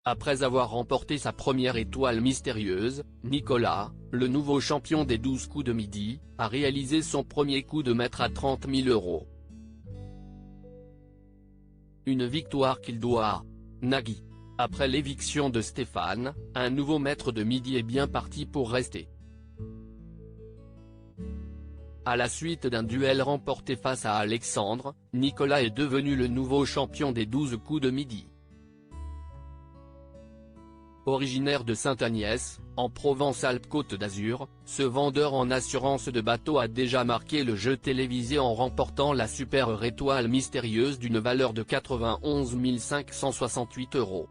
Après avoir remporté sa première étoile mystérieuse, Nicolas, le nouveau champion des 12 coups de midi, a réalisé son premier coup de maître à 30 000 €. Une victoire qu'il doit à Nagui. Après l'éviction de Stéphane, un nouveau maître de midi est bien parti pour rester. À la suite d'un duel remporté face à Alexandre, Nicolas est devenu le nouveau champion des 12 coups de midi. Originaire de Sainte-Agnès, en Provence-Alpes-Côte d'Azur, ce vendeur en assurance de bateau a déjà marqué le jeu télévisé en remportant la super étoile mystérieuse d'une valeur de 91 568 €.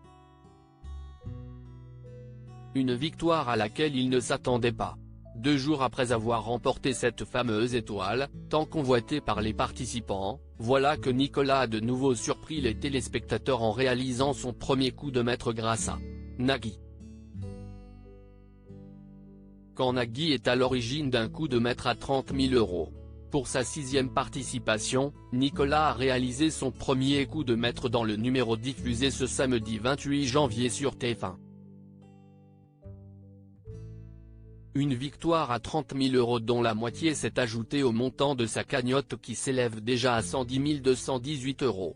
Une victoire à laquelle il ne s'attendait pas. 2 jours après avoir remporté cette fameuse étoile, tant convoitée par les participants, voilà que Nicolas a de nouveau surpris les téléspectateurs en réalisant son premier coup de maître grâce à Nagui. Quand Nagui est à l'origine d'un coup de maître à 30 000 €. Pour sa 6e participation, Nicolas a réalisé son premier coup de maître dans le numéro diffusé ce samedi 28 janvier sur TF1. Une victoire à 30 000 € dont la moitié s'est ajoutée au montant de sa cagnotte qui s'élève déjà à 110 218 €.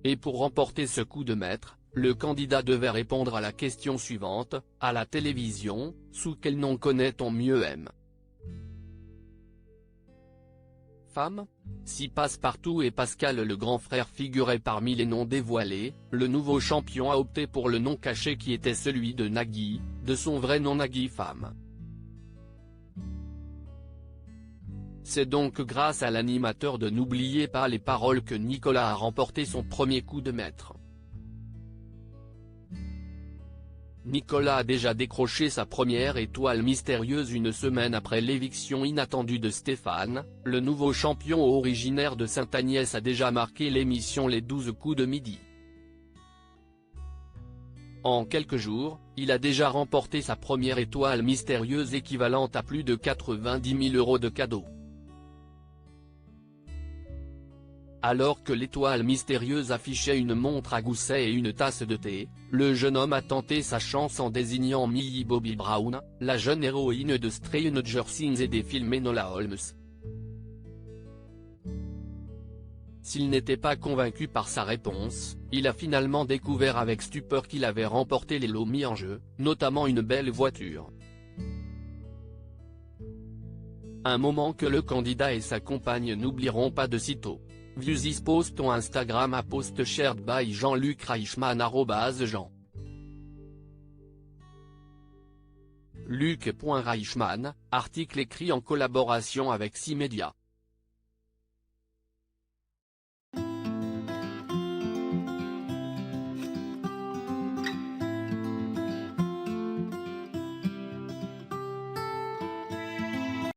Et pour remporter ce coup de maître, le candidat devait répondre à la question suivante: à la télévision, sous quel nom connaît-on mieux M? Femme? Si Passepartout et Pascal le grand frère figuraient parmi les noms dévoilés, le nouveau champion a opté pour le nom caché qui était celui de Nagui, de son vrai nom Nagui Femme. C'est donc grâce à l'animateur de N'oubliez pas les paroles que Nicolas a remporté son premier coup de maître. Nicolas a déjà décroché sa première étoile mystérieuse une semaine après l'éviction inattendue de Stéphane, le nouveau champion originaire de Sainte-Agnès a déjà marqué l'émission Les 12 coups de midi. En quelques jours, il a déjà remporté sa première étoile mystérieuse équivalente à plus de 90 000 € de cadeaux. Alors que l'étoile mystérieuse affichait une montre à gousset et une tasse de thé, le jeune homme a tenté sa chance en désignant Millie Bobby Brown, la jeune héroïne de Stranger Things et des films Enola Holmes. S'il n'était pas convaincu par sa réponse, il a finalement découvert avec stupeur qu'il avait remporté les lots mis en jeu, notamment une belle voiture. Un moment que le candidat et sa compagne n'oublieront pas de sitôt. View this post on Instagram à post shared by Jean-Luc Reichmann @Jean. Luc.Reichmann, article écrit en collaboration avec 6 médias.